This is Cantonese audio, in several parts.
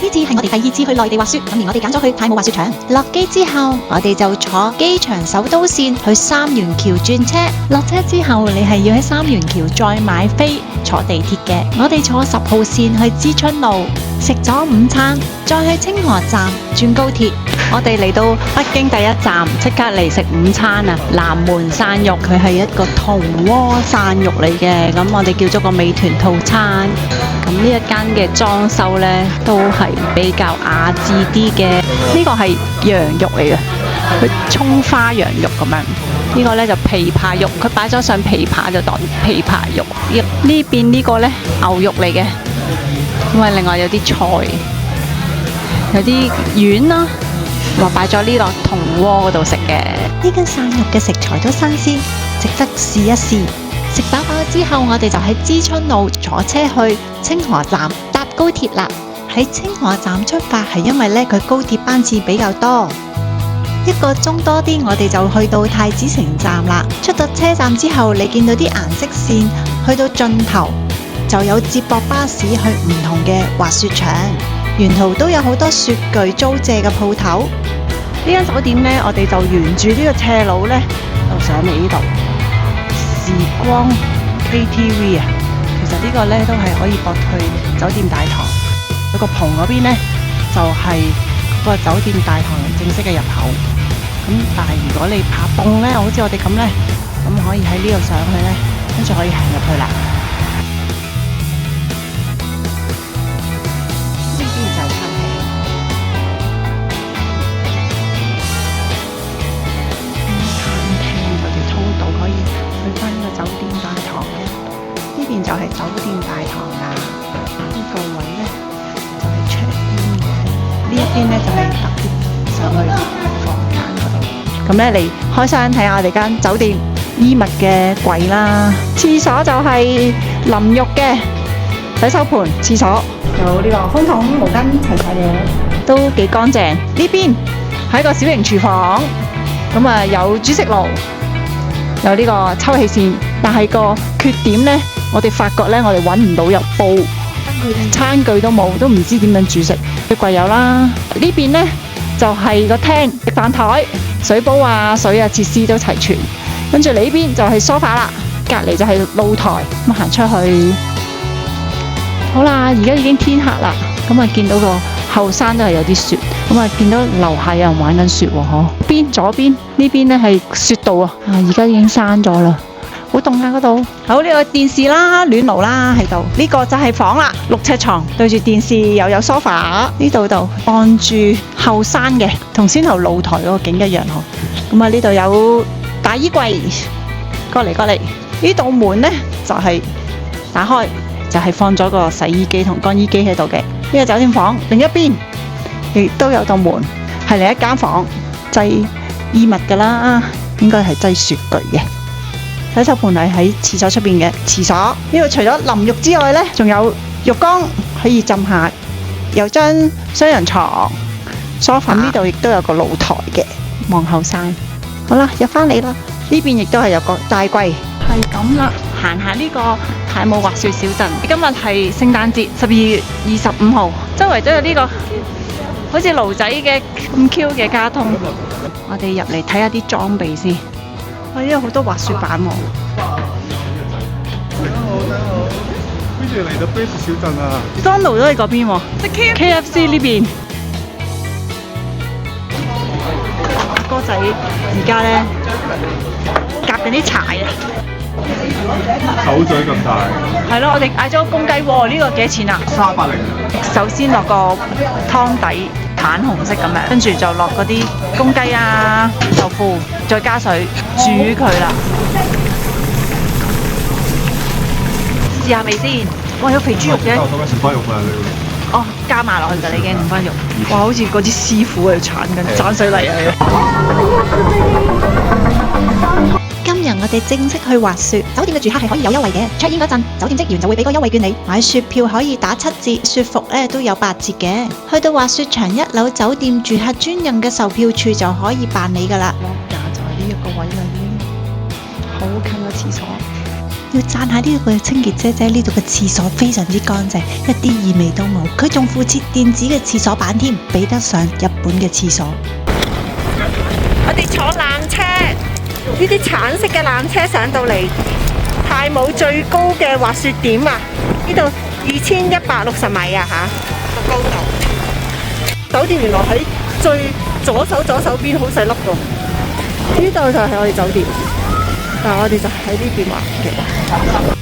呢次係我哋第2次去內地滑雪，今年我哋揀咗去太武滑雪場。落機之後，我哋就坐機場首都線去三元橋轉車。落車之後，你係要喺三元橋再買飛坐地鐵嘅。我哋坐10號線去知春路，食咗午餐，再去清河站轉高鐵。我哋嚟到北京第一站，即刻嚟食午餐啊！南門涮肉，佢係一個銅鍋涮肉嚟嘅，咁我哋叫咗個美團套餐。咁呢一間嘅裝修呢，都係比較雅致啲嘅。呢個係羊肉嚟嘅，佢葱花羊肉咁樣。呢個呢就琵琶肉，佢擺咗上琵琶就當琵琶肉。呢邊呢個呢牛肉嚟嘅，咁啊另外有啲菜，有啲丸啦。話擺咗呢個銅鍋嗰度食嘅，呢間涮肉嘅食材都新鮮，值得試一試。食飽飽之後，我哋就喺知春路坐車去清河站搭高鐵啦。喺清河站出發係因為呢，佢高鐵班次比較多，1個鐘多啲，我哋就去到太子城站啦。出咗車站之後，你見到啲顏色線去到盡頭，就有接駁巴士去唔同嘅滑雪場。沿途都有好多雪具租借嘅鋪頭。呢間酒店呢，我哋就沿住呢個斜路呢，就上嚟呢度時光 KTV 啊。其實呢個呢，都係可以駁去酒店大堂。嗰個棚嗰邊呢，就係嗰個酒店大堂正式嘅入口。咁但係如果你怕凍呢，好似我哋咁呢，咁可以喺呢度上去呢，跟住可以行入去啦。就係酒店大堂啦，呢個位呢，就係 check in 嘅，呢一邊呢，就係特別上去房間嗰度。咁呢，嚟開箱睇下我哋間酒店衣物嘅櫃啦，廁所就係淋浴嘅洗手盆，廁所有呢個風筒、毛巾齊晒嘅，都幾乾淨。呢邊係一個小型廚房，咁啊有煮食爐，有呢個抽氣扇，但係個缺點呢。我哋發覺呢，我哋揾唔到有煲，餐具都冇，都唔知點樣煮食。櫃有啦，呢邊呢就係個廳，食飯台、水煲啊、水啊設施都齊全。跟住呢邊就係梳化啦，隔離就係露台。咁行出去，好啦，而家已經天黑啦。咁啊見到個後山都係有啲雪，咁啊見到樓下有人玩緊雪喎，嗬。左邊呢邊呢係雪道啊，而家已經閂咗啦。好凍啊嗰度，好呢個電視啦、暖爐啦喺度，呢個就係房啦，6尺床對住電視又有 sofa， 呢度按住後山嘅，同先頭露台嗰個景一樣嗬。咁啊呢度有大衣櫃，過嚟，呢道門呢就係打開，就係放咗個洗衣機同乾衣機喺度嘅。呢個酒店房另一邊亦都有道門，係另一間房製衣物噶啦，應該係製雪具嘅。洗手盆係喺廁所出邊嘅廁所，呢度除咗淋浴之外呢，仲有浴缸可以浸下，有張雙人床，梳化呢度亦都有個露台嘅，望後山。好啦，入翻嚟啦，呢邊亦都係有個大櫃，係咁啦。行下呢個太武滑雪小鎮，今日係聖誕節，12月25號，周圍都有呢個好似驢仔嘅咁 Q 嘅卡通。我哋入嚟睇下啲裝備先。哇！呢度好多滑雪板喎。大家好，跟住嚟到 Base 小鎮啊。Donald 都喺嗰邊喎，即係 KFC 呢邊。哥仔而家咧夾緊啲柴啊！手掌咁大。係咯，我哋嗌咗個公雞喎，呢個幾錢啊？380。首先落個湯底。橙紅色咁樣，跟住就落嗰啲公雞啊、豆腐，再加水煮佢啦。試下味先。哇，有肥豬肉嘅。我講緊全番肉啊你。哦，加埋落去㗎，你已經五番肉。哇，好似嗰啲師傅喺度鏟緊，鏟水泥啊！今日我哋正式去滑雪，酒店嘅住客係可以有優惠嘅。check in 嗰陣，酒店職員就會俾個優惠券你，買雪票可以打7折，雪服咧都有8折嘅。去到滑雪場1樓酒店住客專用嘅售票處就可以辦理噶啦。落架就係呢一個位啦，已經好近個廁所。要讚下呢個清潔姐姐，呢度嘅廁所非常之乾淨，一啲異味都冇。佢仲附設電子嘅廁所板添，比得上日本嘅廁所。我哋坐纜車，呢啲橙色嘅纜車上到嚟太武最高嘅滑雪點啊！呢度2160米啊嚇個高度。酒店原來喺最左手邊好細粒度，呢度就係我哋酒店，但係我哋就喺呢邊滑嘅。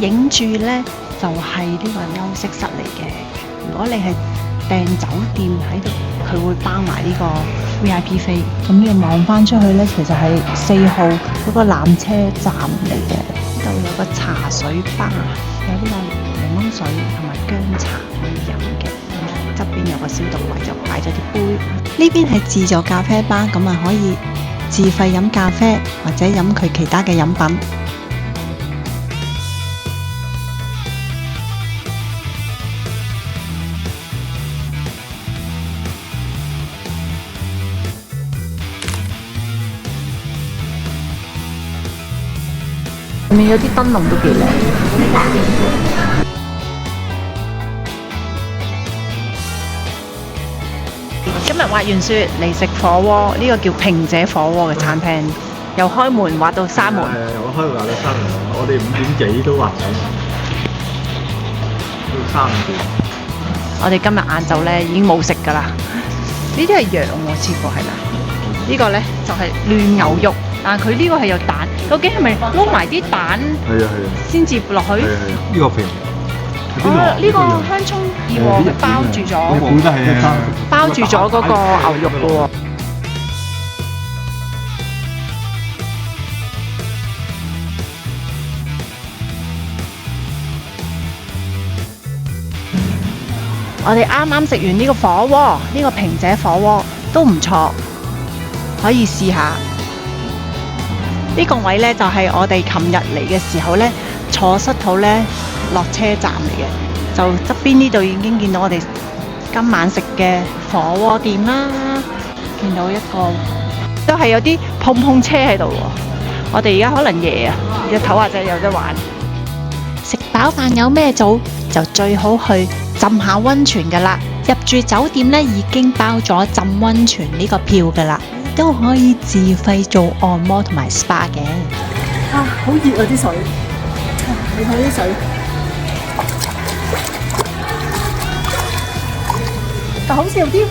影住呢就係呢個休息室嚟嘅。如果你係訂酒店喺度，佢會包埋呢個 VIP 飛。咁呢個望翻出去呢，其實係4號嗰個纜車站嚟嘅。呢度有個茶水吧，有呢個檸檬水同埋薑茶可以飲嘅。側邊有個消毒櫃，就擺咗啲杯。呢邊係自助咖啡吧，咁啊可以自費飲咖啡或者飲佢其他嘅飲品。入面有啲燈籠都幾靚。今日滑完雪嚟食火鍋，呢個叫平姐火鍋嘅餐廳，由開門滑到閂門。由開門滑到閂門，我哋5點幾都滑緊，到3點。我哋今日晏晝咧已經冇食㗎啦。呢啲係羊喎，似乎係咪？呢個咧就係嫩牛肉。但係佢呢個係有蛋，究竟係咪撈埋啲蛋？係啊，先接落去。係呢個平。呢個香葱二黃包住咗，包住咗嗰個牛肉嘅喎。我哋啱啱食完呢個火鍋，呢個平姐火鍋都唔錯，可以試下。呢個位呢，就係我哋琴日嚟嘅時候呢，坐失土呢落車站嚟嘅，就側邊呢度已經見到我哋今晚食嘅火鍋店啦，見到一個都係有啲碰碰車喺度喎。我哋而家可能夜啊，日頭或者有得玩。食飽飯有咩做？就最好去浸下溫泉㗎啦。入住酒店呢，已經包咗浸溫泉呢個票㗎啦。都可以自費做按摩同埋 SPA 嘅。啊，好熱啊啲水！你睇啲水，但好似有啲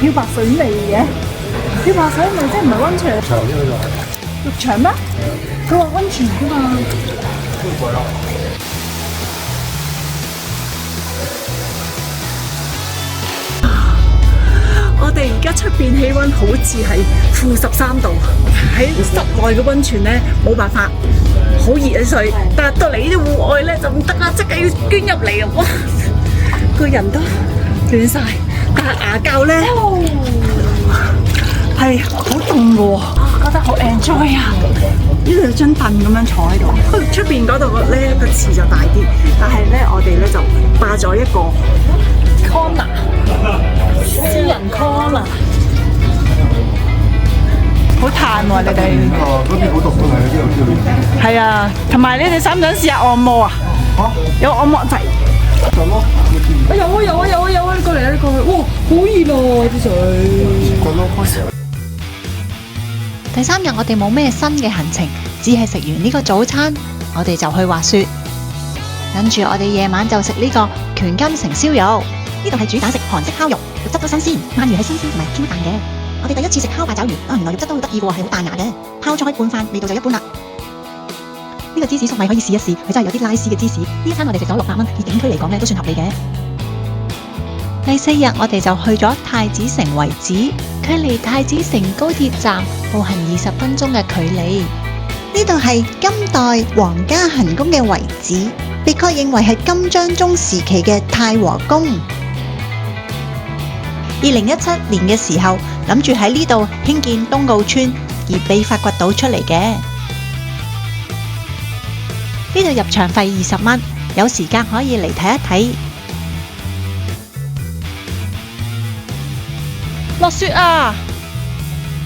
漂白水味嘅。漂白水味即係唔係溫泉？長呢個就係。浴場咩？佢話溫泉㗎嘛。我哋而家出邊氣溫好似係-13度，喺室內嘅溫泉咧冇辦法，好熱嘅水，但係到嚟呢啲戶外咧就唔得啦，即刻要捐入嚟啊！哇，個人都暖晒，但係牙膠咧係好凍嘅喎，覺得好 enjoy 啊！呢度有張凳咁樣坐喺度，出邊嗰度咧個池就大啲，但係咧我哋咧就霸咗一個 corner。私人 corner，好嘆喎，你哋。嗰邊好毒㗎，係呢度係啊，同埋你哋想唔想試下按摩啊？有按摩掣。就咯，有啊！你過嚟，哇，好熱啊啲水。就咯，開始。第3日我哋冇咩新嘅行程，只係食完呢個早餐，我哋就去滑雪。跟住我哋夜晚就食呢個權金城燒肉，呢度係主打食韓式烤肉，肉質都新鮮，鰻魚係新鮮同埋 Q 彈嘅。我哋第一次食烤八爪魚，原來肉質都好得意喎，係好彈牙嘅。泡菜拌飯味道就一般啦。呢個芝士粟米可以試一試，佢真係有啲拉絲嘅芝士。呢一餐我哋食咗600蚊，以景區嚟講咧都算合理嘅。第4日我哋就去咗太子城遺址，距離太子城高鐵站步行20分鐘嘅距離。呢度係金代皇家行宮嘅遺址，被確認為係金章宗時期嘅太和宮。2017年嘅時候，諗住喺呢度興建東澳村，而被發掘到出嚟嘅。呢度入場費20蚊，有時間可以嚟睇一睇。落雪啊！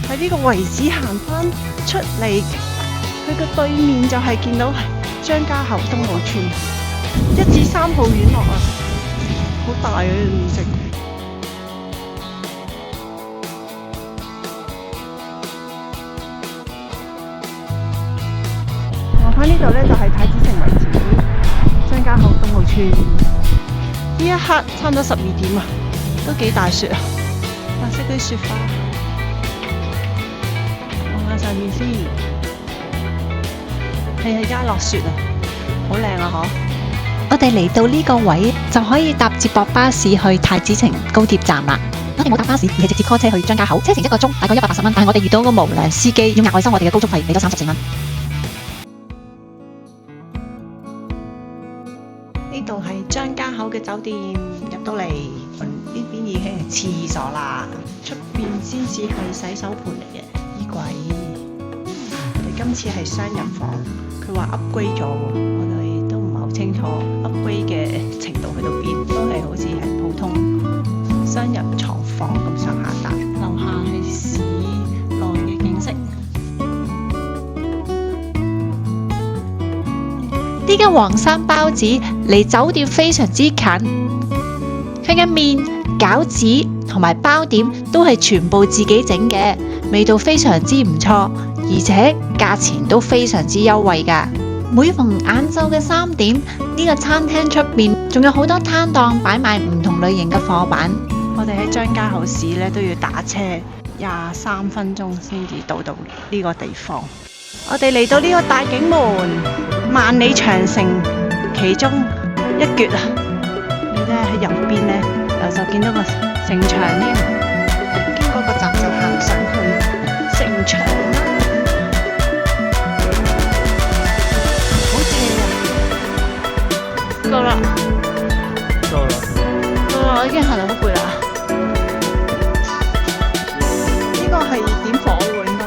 喺呢個遺址行翻出嚟，佢嘅對面就係見到張家口東澳村1至3號院落啊，好大嘅面積。望翻呢度咧，就係太子城遺址，張家口東澳村。呢一刻差唔多12點啊，都幾大雪啊！白色啲雪花，望下上面先，係而家落雪啊，好靚啊！嗬！我哋嚟到呢個位就可以搭接駁巴士去太子城高鐵站啦。我哋冇搭巴士，而係直接 call 車去張家口，車程1個鐘，大概180蚊。但係我哋遇到個無良司機，要額外收我哋嘅高速費，俾咗34蚊。呢度係張家口嘅酒店，入到嚟呢邊已經係廁所啦，出邊先至係洗手盤嚟嘅衣櫃。我哋今次係雙人房，佢話 upgrade 咗喎，我哋都唔係好清楚 upgrade 嘅程度去到邊，都係好似係普通雙人床房咁上下大。樓下係市內嘅景色。呢間黃山包子離酒店非常之近，佢嘅麵、餃子同埋包點都係全部自己整嘅，味道非常之唔錯，而且價錢都非常之優惠㗎。每逢晏晝嘅3點，呢個餐廳出邊仲有好多攤檔擺賣唔同類型嘅貨品。我哋喺張家口市咧都要打車23分鐘先至到呢個地方。我哋嚟到呢個大景門，萬里長城其中一橛啊！你睇喺右邊咧，就見到個城牆添，經過個站就行上去城牆啦，好正啊！夠啦，我已經行到好攰啦。呢個係點火喎，應該。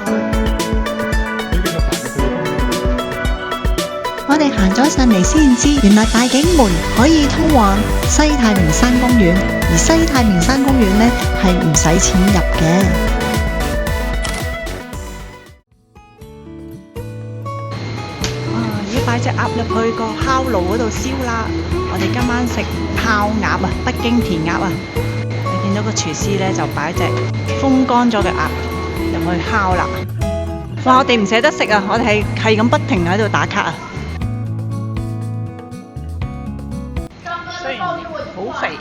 我哋行咗上嚟先知，原來大景門可以通往西太平山公園，而西太平山公園呢係唔使錢入嘅。要擺隻鴨入去個烤爐嗰度燒啦！我哋今晚食泡鴨啊，北京填鴨啊！你見到個廚師咧就擺隻風乾咗嘅鴨入去烤啦！哇！我哋唔捨得食啊！我哋係咁不停喺度打卡啊！雖然好肥，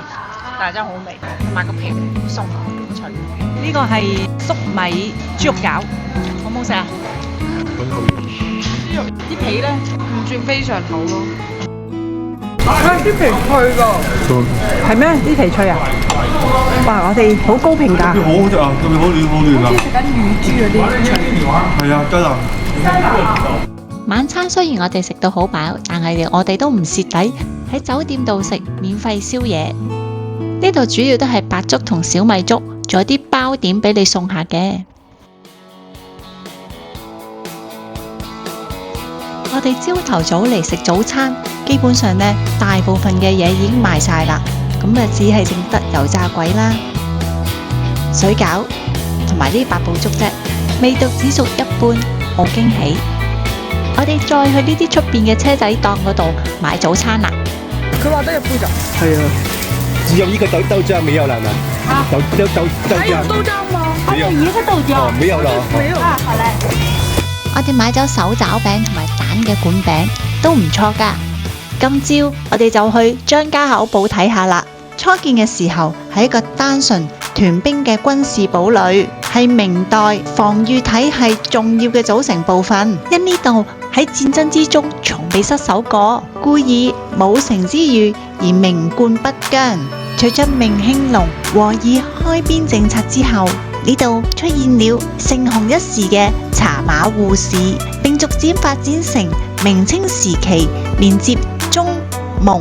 但係真係好味，同埋個皮好鬆好脆。呢個係粟米豬肉餃，好唔好食啊？啲皮咧唔算非常好咯。啲皮脆㗎。係咩？啲皮脆啊！哇！我哋好高評價。好好食啊！特別好嫩好嫩啊！好似食緊乳豬嗰啲。係啊，真啊！晚餐雖然我哋食到好飽，但係我哋都唔蝕底，喺酒店度食免費宵夜。呢度主要都係白粥同小米粥，仲有啲包點俾你送下嘅。我哋朝頭早嚟食早餐，基本上呢大部分嘅嘢已經賣晒啦，咁啊只係剩得油炸鬼啦、水餃同埋呢啲八寶粥啫。味道只屬一般，冇驚喜。我哋再去呢啲出邊嘅車仔檔嗰度買早餐啦。佢話得一杯咋？係啊，只有呢個豆漿沒有了呢？豆漿。豆漿嗎？沒有。一個豆漿。哦，沒有了。沒有。好嘞。我哋買咗手抓餅同埋蛋嘅管餅，都唔錯㗎。今朝我哋就去張家口堡睇下啦。初見嘅時候係一個單純屯兵嘅軍事堡壘，係明代防禦體系重要嘅組成部分。因呢度喺戰爭之中從未失守過，故以武城之譽而名冠北疆。隨着明興隆和議開邊政策之後，呢度出現了盛雄一時嘅茶馬互市，並逐漸發展成明清時期連接中蒙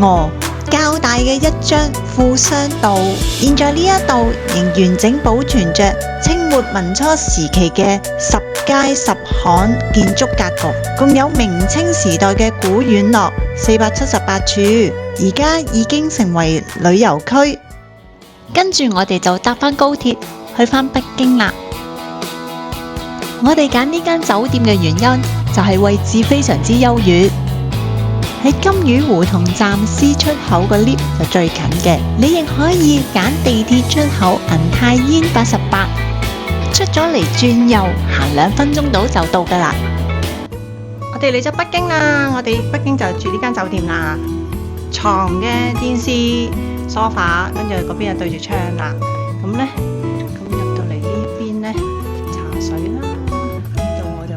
俄較大嘅一張富商道。現在呢一度仍完整保存着清末民初時期嘅十街十巷建築格局，共有明清時代嘅古院落478處，而家已經成為旅遊區。跟住我哋就搭返高鐵去返北京啦。我哋揀呢間酒店嘅原因就係位置非常之優越，喺金魚胡同站 C 出口個 lift 就最近嘅。你亦可以揀地鐵出口銀泰煙88，出咗嚟轉右行2分鐘到就到噶啦。我哋嚟咗北京啦，我哋北京就住呢間酒店啦。床嘅電視、梳化，跟住嗰邊就對住窗啦。咁呢，咁入到嚟呢邊呢，茶水啦，呢度我就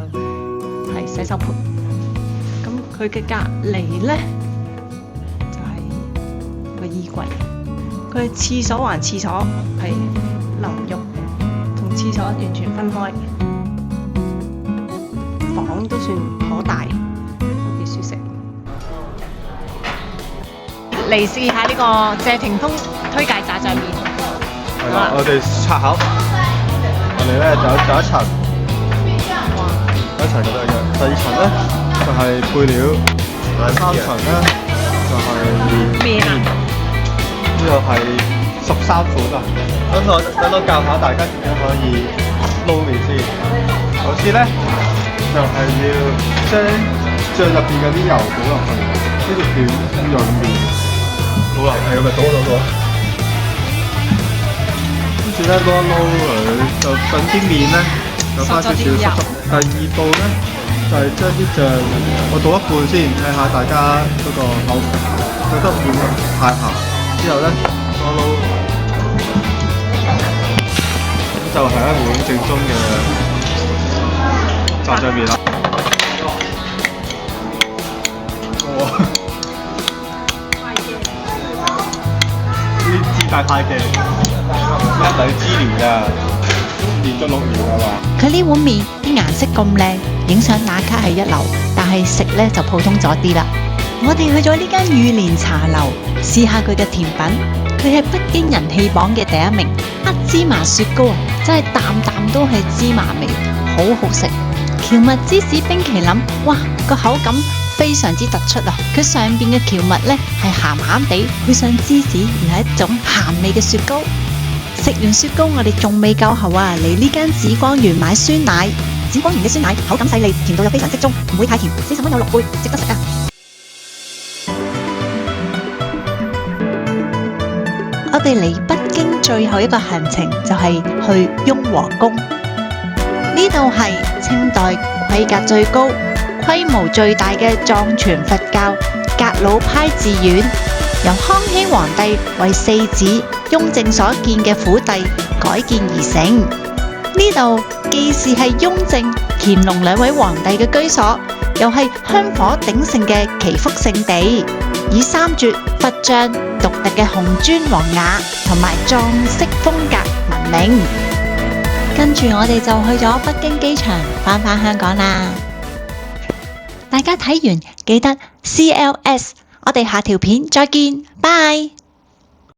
係洗手盆。咁佢嘅隔離呢，就係個衣櫃。佢係廁所還廁所，係淋浴同廁所完全分開。房都算頗大，都幾舒適。嚟試下呢個謝霆鋒推介炸醬麵。係啦，我哋拆盒，我哋咧就有一層，一層咁樣嘅。第二層咧就係配料，第三層咧就係麵。呢度係13款啊！等我教下大家點樣可以撈麵先。首先咧就係要將醬入邊嘅啲油倒落去，呢個叫潤麵。好啦，係咁咪倒。跟住咧撈一撈佢，就等啲麵咧有翻少少濕濕。第二步咧就係將啲醬我倒一半先，睇下大家嗰個口感，覺得會唔會太鹹。之後咧撈一撈，咁就係一碗正宗嘅炸醬麵啦。大太嘅一米之年啊，連續6年啊嘛。佢呢碗麵啲顏色咁靚，影相打卡係一流，但係食呢就普通咗啲啦。我哋去咗呢間裕蓮茶樓，試下佢嘅甜品。佢係北京人氣榜嘅第一名，黑芝麻雪糕啊，真係啖啖都係芝麻味，好好食。蕎麥芝士冰淇淋，哇，個口感非常之突出啊！佢上邊嘅蕎麥呢係鹹鹹地，配上芝士，而係一種鹹味嘅雪糕。食完雪糕，我哋仲未夠喉啊！嚟呢間紫光園買酸奶，紫光園嘅酸奶口感細膩，甜度又非常適中，唔會太甜，40蚊有6杯，值得食啊！我哋嚟北京最後一個行程就係去雍和宮，呢度係清代規格最高、規模最大嘅藏傳佛教格魯派寺院，由康熙皇帝為四子雍正所建嘅府邸改建而成。呢度既是係雍正、乾隆2位皇帝嘅居所，又係香火鼎盛嘅祈福聖地，以三絕佛像、獨特嘅紅磚黃瓦同埋藏式風格聞名。跟住我哋就去咗北京機場，返香港啦。大家睇完記得 CLS，我哋下條片再見，拜。